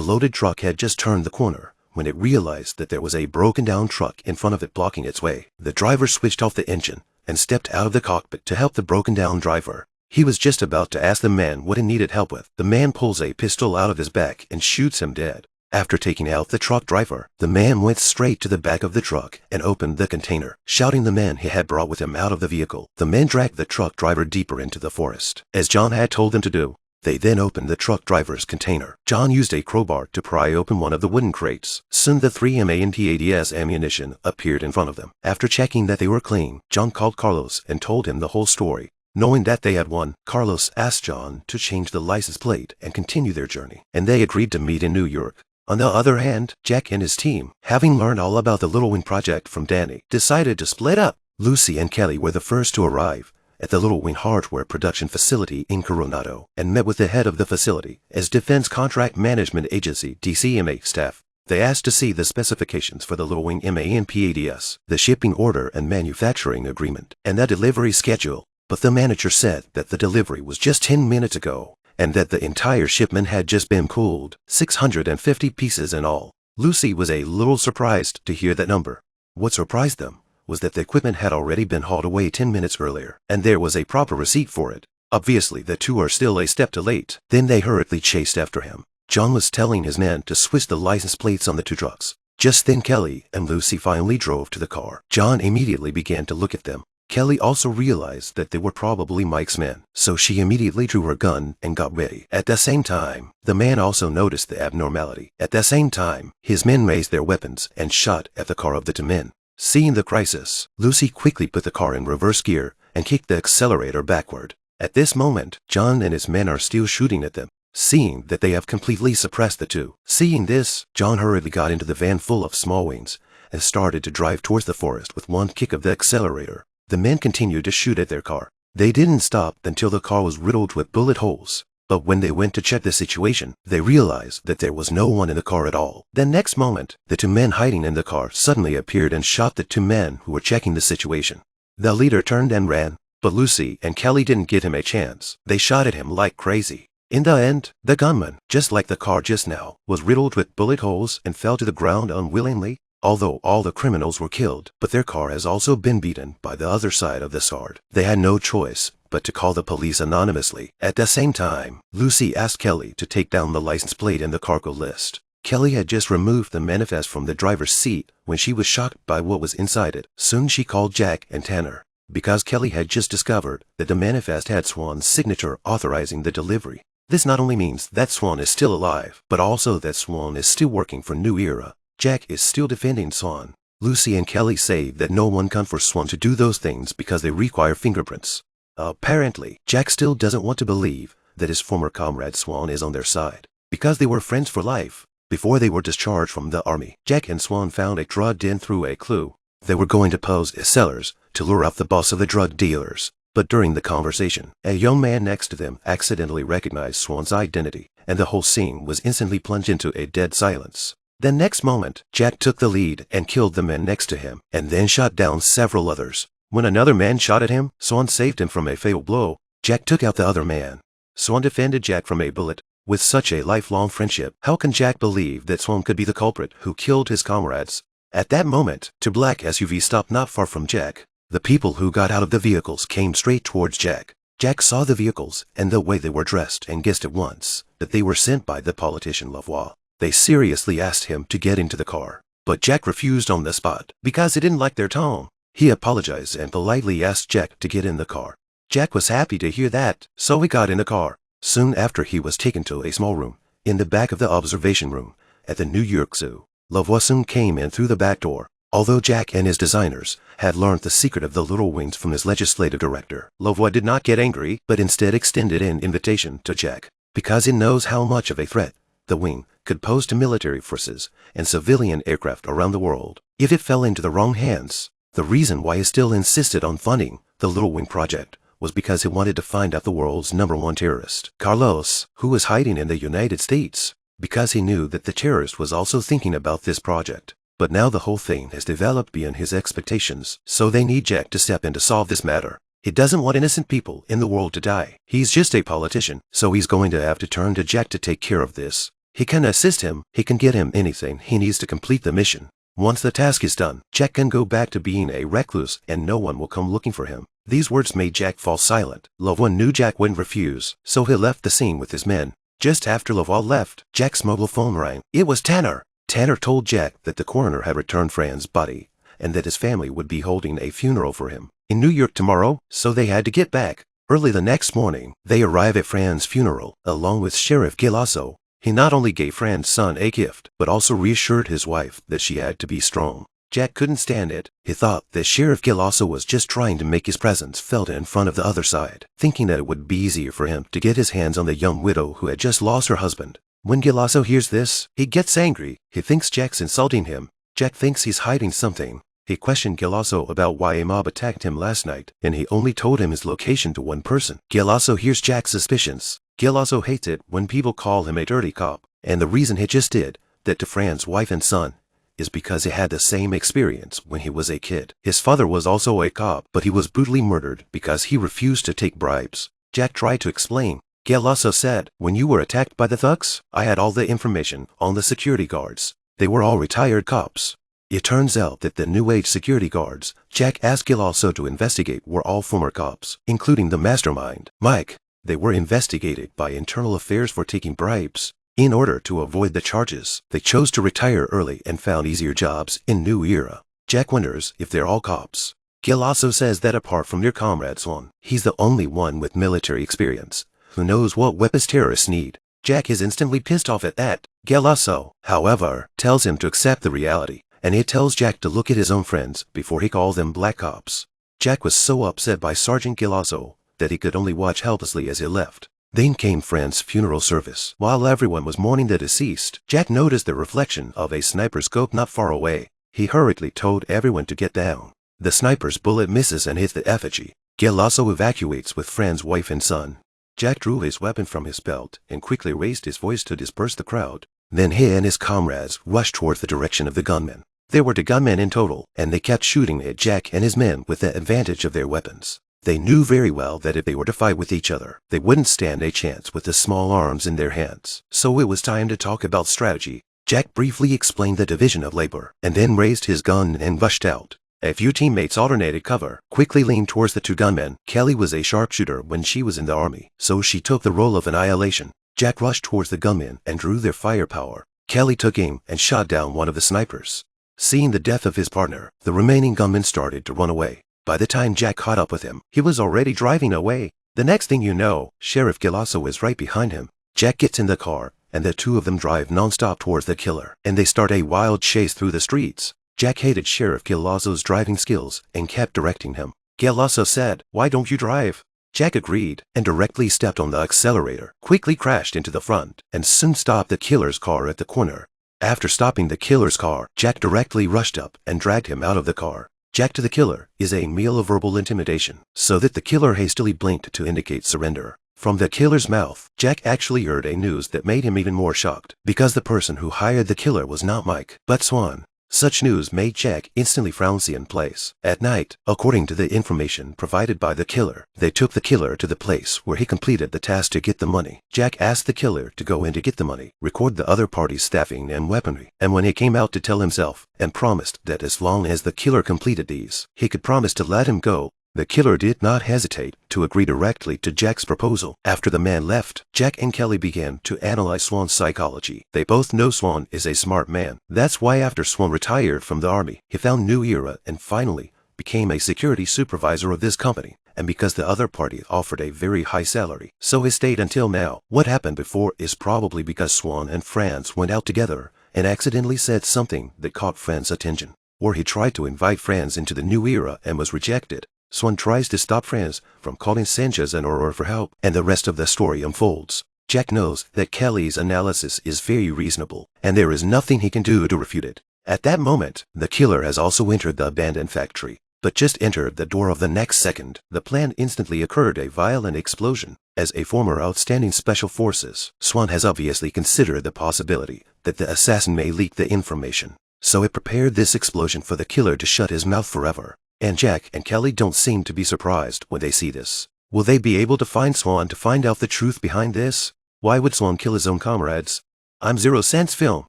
loaded truck had just turned the corner when it realized that there was a broken-down truck in front of it blocking its way. The driver switched off the engine and stepped out of the cockpit to help the broken-down driver. He was just about to ask the man what he needed help with. The man pulls a pistol out of his back and shoots him dead. After taking out the truck driver, the man went straight to the back of the truck and opened the container, shouting the man he had brought with him out of the vehicle. The men dragged the truck driver deeper into the forest, as John had told them to do. They then opened the truck driver's container. John used a crowbar to pry open one of the wooden crates. Soon the 3M ammunition appeared in front of them. After checking that they were clean, John called Carlos and told him the whole story. Knowing that they had won, Carlos asked John to change the license plate and continue their journey, and they agreed to meet in New York. On the other hand, Jack and his team, having learned all about the Little Wing project from Danny, decided to split up. Lucy and Kelly were the first to arrive at the Little Wing hardware production facility in Coronado and met with the head of the facility as Defense Contract Management Agency DCMA staff. They asked to see the specifications for the Little Wing MANPADS, the shipping order and manufacturing agreement, and the delivery schedule. But the manager said that the delivery was just 10 minutes ago and that the entire shipment had just been pulled, 650 pieces in all. Lucy was a little surprised to hear that number. What surprised them was that the equipment had already been hauled away 10 minutes earlier, and there was a proper receipt for it. Obviously, the two are still a step too late. Then they hurriedly chased after him. John was telling his men to switch the license plates on the two trucks. Just then Kelly and Lucy finally drove to the car. John immediately began to look at them. Kelly also realized that they were probably Mike's men, so she immediately drew her gun and got ready. At the same time, the man also noticed the abnormality. At the same time, his men raised their weapons and shot at the car of the two men. Seeing the crisis, Lucy quickly put the car in reverse gear and kicked the accelerator backward. At this moment, John and his men are still shooting at them, seeing that they have completely suppressed the two. Seeing this, John hurriedly got into the van full of small wings and started to drive towards the forest with one kick of the accelerator. The men continued to shoot at their car. They didn't stop until the car was riddled with bullet holes. But when they went to check the situation, they realized that there was no one in the car at all. The next moment, the two men hiding in the car suddenly appeared and shot the two men who were checking the situation. The leader turned and ran, but Lucy and Kelly didn't give him a chance. They shot at him like crazy. In the end, the gunman, just like the car just now, was riddled with bullet holes and fell to the ground unwillingly. Although all the criminals were killed, but their car has also been beaten by the other side of the sword. They had no choice but to call the police anonymously. At the same time, Lucy asked Kelly to take down the license plate in the cargo list. Kelly had just removed the manifest from the driver's seat when she was shocked by what was inside it. Soon she called Jack and Tanner, because Kelly had just discovered that the manifest had Swan's signature authorizing the delivery. This not only means that Swan is still alive, but also that Swan is still working for New Era. Jack is still defending Swan. Lucy and Kelly say that no one can force Swan to do those things because they require fingerprints. Apparently, Jack still doesn't want to believe that his former comrade Swan is on their side, because they were friends for life. Before they were discharged from the army, Jack and Swan found a drug den through a clue. They were going to pose as sellers to lure out the boss of the drug dealers. But during the conversation, a young man next to them accidentally recognized Swan's identity, and the whole scene was instantly plunged into a dead silence. The next moment, Jack took the lead and killed the men next to him, and then shot down several others. When another man shot at him, Swan saved him from a fatal blow. Jack took out the other man. Swan defended Jack from a bullet. With such a lifelong friendship, how can Jack believe that Swan could be the culprit who killed his comrades? At that moment, two black SUVs stopped not far from Jack. The people who got out of the vehicles came straight towards Jack. Jack saw the vehicles and the way they were dressed and guessed at once that they were sent by the politician Lavoie. They seriously asked him to get into the car, but Jack refused on the spot because he didn't like their tone. He apologized and politely asked Jack to get in the car. Jack was happy to hear that, so he got in the car. Soon after, he was taken to a small room in the back of the observation room at the New York Zoo. Lavoie soon came in through the back door. Although Jack and his designers had learned the secret of the Little Wings from his legislative director, Lavoie did not get angry, but instead extended an invitation to Jack, because he knows how much of a threat the wing could pose to military forces and civilian aircraft around the world if it fell into the wrong hands. The reason why he still insisted on funding the Little Wing project was because he wanted to find out the world's #1 terrorist, Carlos, who was hiding in the United States, because he knew that the terrorist was also thinking about this project. But now the whole thing has developed beyond his expectations, so they need Jack to step in to solve this matter. He doesn't want innocent people in the world to die. He's just a politician, so he's going to have to turn to Jack to take care of this. He can assist him, he can get him anything he needs to complete the mission. Once the task is done, Jack can go back to being a recluse and no one will come looking for him. These words made Jack fall silent. Laval knew Jack wouldn't refuse, so he left the scene with his men. Just after Laval left, Jack's mobile phone rang. It was Tanner. Tanner told Jack that the coroner had returned Fran's body and that his family would be holding a funeral for him in New York tomorrow, so they had to get back. Early the next morning, they arrive at Fran's funeral, along with Sheriff Gilasso. He not only gave Fran's son a gift, but also reassured his wife that she had to be strong. Jack couldn't stand it. He thought that Sheriff Gilasso was just trying to make his presence felt in front of the other side, thinking that it would be easier for him to get his hands on the young widow who had just lost her husband. When Gilasso hears this, he gets angry. He thinks Jack's insulting him. Jack thinks he's hiding something. He questioned Gilasso about why a mob attacked him last night, and he only told him his location to one person. Gilasso hears Jack's suspicions. Gilasso hates it when people call him a dirty cop, and the reason he just did that to Fran's wife and son is because he had the same experience when he was a kid. His father was also a cop, but he was brutally murdered because he refused to take bribes. Jack tried to explain. Gilasso said, when you were attacked by the thugs, I had all the information on the security guards. They were all retired cops. It turns out that the New Age security guards Jack asked Gilasso to investigate were all former cops, including the mastermind, Mike. They were investigated by Internal Affairs for taking bribes. In order to avoid the charges, they chose to retire early and found easier jobs in New Era. Jack wonders if they're all cops. Gilasso says that apart from their comrade Swan, he's the only one with military experience who knows what weapons terrorists need. Jack is instantly pissed off at that. Gilasso, however, tells him to accept the reality, and he tells Jack to look at his own friends before he calls them black cops. Jack was so upset by Sergeant Gilasso that he could only watch helplessly as he left. Then came Fran's funeral service. While everyone was mourning the deceased, Jack noticed the reflection of a sniper's scope not far away. He hurriedly told everyone to get down. The sniper's bullet misses and hits the effigy. Gilasso evacuates with Fran's wife and son. Jack drew his weapon from his belt and quickly raised his voice to disperse the crowd. Then he and his comrades rushed towards the direction of the gunmen. There were 2 gunmen in total, and they kept shooting at Jack and his men with the advantage of their weapons. They knew very well that if they were to fight with each other, they wouldn't stand a chance with the small arms in their hands. So it was time to talk about strategy. Jack briefly explained the division of labor, and then raised his gun and rushed out. A few teammates alternated cover, quickly leaned towards the 2 gunmen. Kelly was a sharpshooter when she was in the army, so she took the role of annihilation. Jack rushed towards the gunmen and drew their firepower. Kelly took aim and shot down one of the snipers. Seeing the death of his partner, the remaining gunmen started to run away. By the time Jack caught up with him, he was already driving away. The next thing you know, Sheriff Gilasso is right behind him. Jack gets in the car, and the 2 of them drive nonstop towards the killer, and they start a wild chase through the streets. Jack hated Sheriff Gilasso's driving skills and kept directing him. Gilasso said, "Why don't you drive?" Jack agreed and directly stepped on the accelerator, quickly crashed into the front, and soon stopped the killer's car at the corner. After stopping the killer's car, Jack directly rushed up and dragged him out of the car. Jack to the killer is a meal of verbal intimidation, so that the killer hastily blinked to indicate surrender. From the killer's mouth, Jack actually heard a news that made him even more shocked, because the person who hired the killer was not Mike, but Swan. Such news made Jack instantly frowncy in place. At night, according to the information provided by the killer, they took the killer to the place where he completed the task to get the money. Jack asked the killer to go in to get the money, record the other party's staffing and weaponry, and when he came out to tell himself, and promised that as long as the killer completed these, he could promise to let him go, the killer did not hesitate to agree directly to Jack's proposal. After the man left, Jack and Kelly began to analyze Swan's psychology. They both know Swan is a smart man. That's why after Swan retired from the army, he found New Era and finally became a security supervisor of this company. And because the other party offered a very high salary, so he stayed until now. What happened before is probably because Swan and Franz went out together and accidentally said something that caught Franz's attention. Or he tried to invite Franz into the New Era and was rejected. Swan tries to stop Franz from calling Sanchez and Aurora for help, and the rest of the story unfolds. Jack knows that Kelly's analysis is very reasonable, and there is nothing he can do to refute it. At that moment, the killer has also entered the abandoned factory, but just entered the door of the next second. The plant instantly occurred a violent explosion. As a former outstanding special forces, Swan has obviously considered the possibility that the assassin may leak the information, so he prepared this explosion for the killer to shut his mouth forever. And Jack and Kelly don't seem to be surprised when they see this. Will they be able to find Swan to find out the truth behind this? Why would Swan kill his own comrades? I'm 0 Cents Film.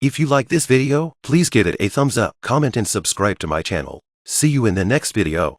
If you like this video, please give it a thumbs up, comment and subscribe to my channel. See you in the next video.